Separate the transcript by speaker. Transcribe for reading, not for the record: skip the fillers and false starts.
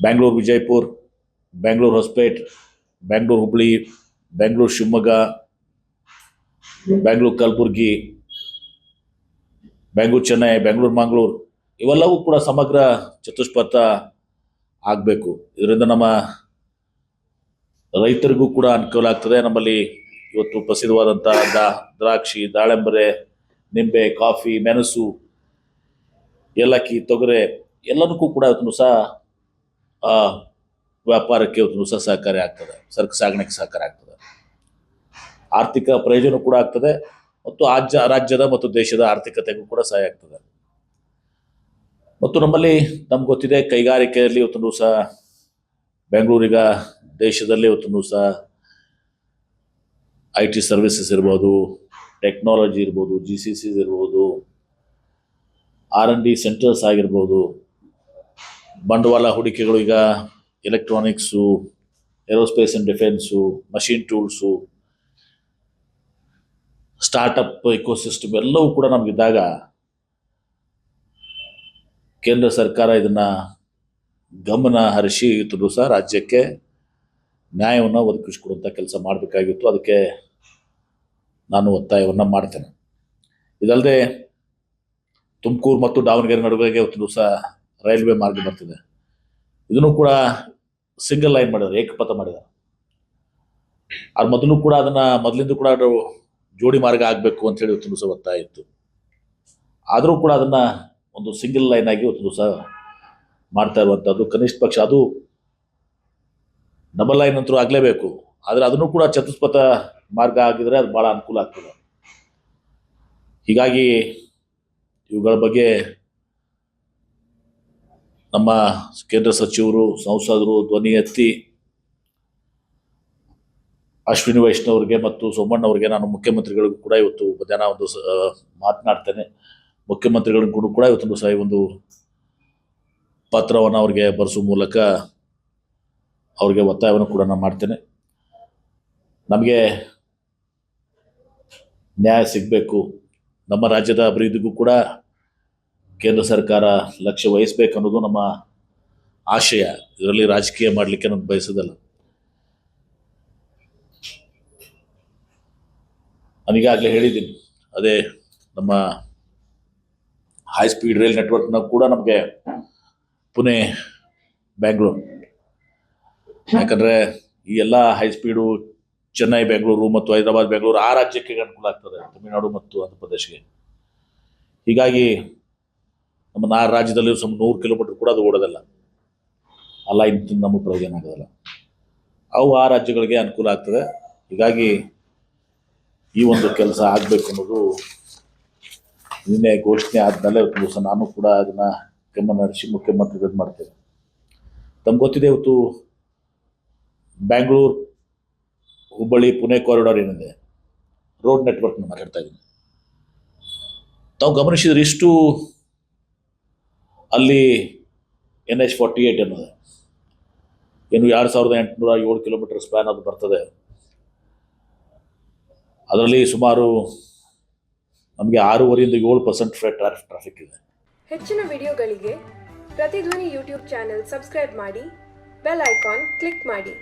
Speaker 1: ಬ್ಯಾಂಗ್ಳೂರು ವಿಜಯಪುರ, ಬೆಂಗಳೂರು ಹೊಸಪೇಟ್, ಬೆಂಗಳೂರು ಹುಬ್ಬಳ್ಳಿ, ಬೆಂಗಳೂರು ಶಿವಮೊಗ್ಗ, ಬೆಂಗಳೂರು ಕಲಬುರಗಿ, ಬೆಂಗಳೂರು ಚೆನ್ನೈ, ಬೆಂಗಳೂರು ಮಂಗಳೂರು ಇವೆಲ್ಲವೂ ಕೂಡ ಸಮಗ್ರ ಚತುಷ್ಪಥ ಆಗಬೇಕು. ಇದರಿಂದ ನಮ್ಮ ರೈತರಿಗೂ ಕೂಡ ಅನುಕೂಲ ಆಗ್ತದೆ. ನಮ್ಮಲ್ಲಿ ಇವತ್ತು ಪ್ರಸಿದ್ಧವಾದಂಥ ದ್ರಾಕ್ಷಿ, ದಾಳಿಂಬರೆ, ನಿಂಬೆ, ಕಾಫಿ, ಮೆಣಸು, ಏಲಕ್ಕಿ, ತೊಗರೆ ಎಲ್ಲದಕ್ಕೂ ಕೂಡ ಇವತ್ತು ಸಹ ವ್ಯಾಪಾರಕ್ಕೆ ಇವತ್ತು ಸಹ ಸಹಕಾರಿ ಆಗ್ತದೆ. ಸರಕು ಸಾಗಣೆಗೆ ಸಹಕಾರಿ ಆಗ್ತದೆ. ಆರ್ಥಿಕ ಪ್ರಯೋಜನ ಕೂಡ ಆಗ್ತದೆ ಮತ್ತು ರಾಜ್ಯದ ಮತ್ತು ದೇಶದ ಆರ್ಥಿಕತೆಗೂ ಕೂಡ ಸಹಾಯ ಆಗ್ತದೆ. ಮತ್ತು ನಮ್ಮಲ್ಲಿ ನಮ್ಗೆ ಗೊತ್ತಿದೆ, ಕೈಗಾರಿಕೆಯಲ್ಲಿ ಇವತ್ತು ಸಹ ಬೆಂಗಳೂರಿಗ ದೇಶದಲ್ಲಿ ಇವತ್ತು ಸಹ IT ಸರ್ವಿಸಸ್ ಇರ್ಬೋದು, ಟೆಕ್ನಾಲಜಿ ಇರ್ಬೋದು, GCCs ಇರ್ಬೋದು, R&D ಸೆಂಟರ್ಸ್ ಆಗಿರ್ಬೋದು, ಬಂಡವಾಳ ಹೂಡಿಕೆಗಳು ಈಗ electronics, aerospace and defence, machine tools, startup ecosystem ಎಲ್ಲವೂ ಕೂಡ ನಮಗಿದ್ದಾಗ ಕೇಂದ್ರ ಸರ್ಕಾರ ಇದನ್ನ ಗಮನ ಹರಿಸಿ ಇತ್ತು ಸಹ ರಾಜ್ಯಕ್ಕೆ ನ್ಯಾಯವನ್ನು ಒದಗಿಸಿಕೊಡುವಂಥ ಕೆಲಸ ಮಾಡಬೇಕಾಗಿತ್ತು. ಅದಕ್ಕೆ ನಾನು ಒತ್ತಾಯವನ್ನು ಮಾಡ್ತೇನೆ. ಇದಲ್ಲದೆ ತುಮಕೂರು ಮತ್ತು ದಾವಣಗೆರೆ ನಡುವೆಗೆ ಇವತ್ತು ಸಹ ರೈಲ್ವೆ ಮಾರ್ಗ ಬರ್ತಿದೆ. ಇದನ್ನು ಕೂಡ ಸಿಂಗಲ್ ಲೈನ್ ಮಾಡಿದ್ದಾರೆ, ಏಕಪಥ ಮಾಡಿದ್ದಾರೆ. ಅದು ಮೊದಲು ಕೂಡ ಮೊದಲಿಂದ ಕೂಡ ಅದು ಜೋಡಿ ಮಾರ್ಗ ಆಗಬೇಕು ಅಂತ ಹೇಳಿ ಇವತ್ತು ಸಹ ಒತ್ತಾಯ ಇತ್ತು. ಆದರೂ ಕೂಡ ಅದನ್ನ ಒಂದು ಸಿಂಗಲ್ ಲೈನ್ ಆಗಿ ಇವತ್ತು ಸಹ ಮಾಡ್ತಾ ಇರುವಂಥದ್ದು. ಕನಿಷ್ಠ ಪಕ್ಷ ಅದು ಡಬಲ್ ಲೈನ್ ಅಂತೂ ಆಗಲೇಬೇಕು. ಆದರೆ ಅದನ್ನು ಕೂಡ ಚತುಷ್ಪಥ ಮಾರ್ಗ ಆಗಿದ್ರೆ ಅದು ಭಾಳ ಅನುಕೂಲ ಆಗ್ತದೆ. ಹೀಗಾಗಿ ಇವುಗಳ ಬಗ್ಗೆ ನಮ್ಮ ಕೇಂದ್ರ ಸಚಿವರು, ಸಂಸದರು ಧ್ವನಿ ಎತ್ತಿ ಅಶ್ವಿನಿ ವೈಷ್ಣವ್ರಿಗೆ ಮತ್ತು ಸೋಮಣ್ಣವ್ರಿಗೆ ನಾನು ಮುಖ್ಯಮಂತ್ರಿಗಳಿಗೂ ಕೂಡ ಇವತ್ತು ಮಧ್ಯಾಹ್ನ ಒಂದು ಮಾತನಾಡ್ತೇನೆ. ಮುಖ್ಯಮಂತ್ರಿಗಳಿಗೂ ಕೂಡ ಇವತ್ತೊಂದು ಸಹ ಒಂದು ಪತ್ರವನ್ನು ಅವ್ರಿಗೆ ಬರೆಸುವ ಮೂಲಕ ಅವ್ರಿಗೆ ಒತ್ತಾಯವನ್ನು ಕೂಡ ನಾನು ಮಾಡ್ತೇನೆ. ನಮಗೆ ನ್ಯಾಯ ಸಿಗಬೇಕು. ನಮ್ಮ ರಾಜ್ಯದ ಅಭಿವೃದ್ಧಿಗೂ ಕೂಡ ಕೇಂದ್ರ ಸರ್ಕಾರ ಲಕ್ಷ್ಯ ವಹಿಸಬೇಕು ಅನ್ನೋದು ನಮ್ಮ ಆಶಯ. ಇದರಲ್ಲಿ ರಾಜಕೀಯ ಮಾಡಲಿಕ್ಕೆ ನಾನು ಬಯಸೋದಲ್ಲ. ನಾನೀಗಾಗಲೇ ಹೇಳಿದ್ದೀನಿ, ಅದೇ ನಮ್ಮ ಹೈ ಸ್ಪೀಡ್ ರೈಲ್ ನೆಟ್ವರ್ಕ್ನ ಕೂಡ ನಮಗೆ ಪುಣೆ, ಬೆಂಗಳೂರು, ಯಾಕಂದರೆ ಈ ಎಲ್ಲ ಹೈ ಸ್ಪೀಡು ಚೆನ್ನೈ, ಬೆಂಗಳೂರು ಮತ್ತು ಹೈದರಾಬಾದ್, ಬೆಂಗಳೂರು ಆ ರಾಜ್ಯಕ್ಕೆ ಅನುಕೂಲ ಆಗ್ತದೆ, ತಮಿಳುನಾಡು ಮತ್ತು ಆಂಧ್ರ ಪ್ರದೇಶಕ್ಕೆ. ಹೀಗಾಗಿ ನಮ್ಮ ರಾಜ್ಯದಲ್ಲಿ 100 ಕಿಲೋಮೀಟರ್ ಕೂಡ ಅದು ಓಡೋದಲ್ಲ. ಆ ಲೈನ್ ನಮಗೆ ಪ್ರಯೋಜನ ಆಗೋದಿಲ್ಲ. ಅವು ಆ ರಾಜ್ಯಗಳಿಗೆ ಅನುಕೂಲ ಆಗ್ತದೆ. ಹೀಗಾಗಿ ಈ ಒಂದು ಕೆಲಸ ಆಗಬೇಕು ಅನ್ನೋದು ನಿನ್ನೆ ಘೋಷಣೆ ಆದಮೇಲೆ ದಿವಸ ನಾನು ಕೂಡ ಅದನ್ನು ಗಮನ ಹರಿಸಿ ಮುಖ್ಯಮಂತ್ರಿಗಳು ಮಾಡ್ತೇನೆ. ತಮ್ಗೆ ಗೊತ್ತಿದೆ, ಇವತ್ತು ಬೆಂಗಳೂರು ಹುಬ್ಬಳ್ಳಿ ಪುಣೆ ಕಾರಿಡಾರ್ ಏನಿದೆ, ರೋಡ್ ನೆಟ್ವರ್ಕ್ನ ಮಾತಾಡ್ತಾ ಇದ್ದೀನಿ. ತಾವು ಗಮನಿಸಿದ್ರೆ ಇಷ್ಟು ಅಲ್ಲಿ NH-48 ಅನ್ನೋದು ಏನು 2807 ಕಿಲೋಮೀಟರ್ ಸ್ಪ್ಯಾನ್ ಅದು ಬರ್ತದೆ. ಅದರಲ್ಲಿ ಸುಮಾರು ನಮಗೆ 6.5 ಇಂದ 7% ಫ್ರೇಟ್ ಟ್ರಾಫಿಕ್ ಇದೆ.
Speaker 2: ಹೆಚ್ಚಿನ ವಿಡಿಯೋಗಳಿಗೆ ಪ್ರತಿಧ್ವನಿ ಯೂಟ್ಯೂಬ್ ಚಾನೆಲ್ ಸಬ್ಸ್ಕ್ರೈಬ್ ಮಾಡಿ, ಬೆಲ್ ಐಕಾನ್ ಕ್ಲಿಕ್ ಮಾಡಿ.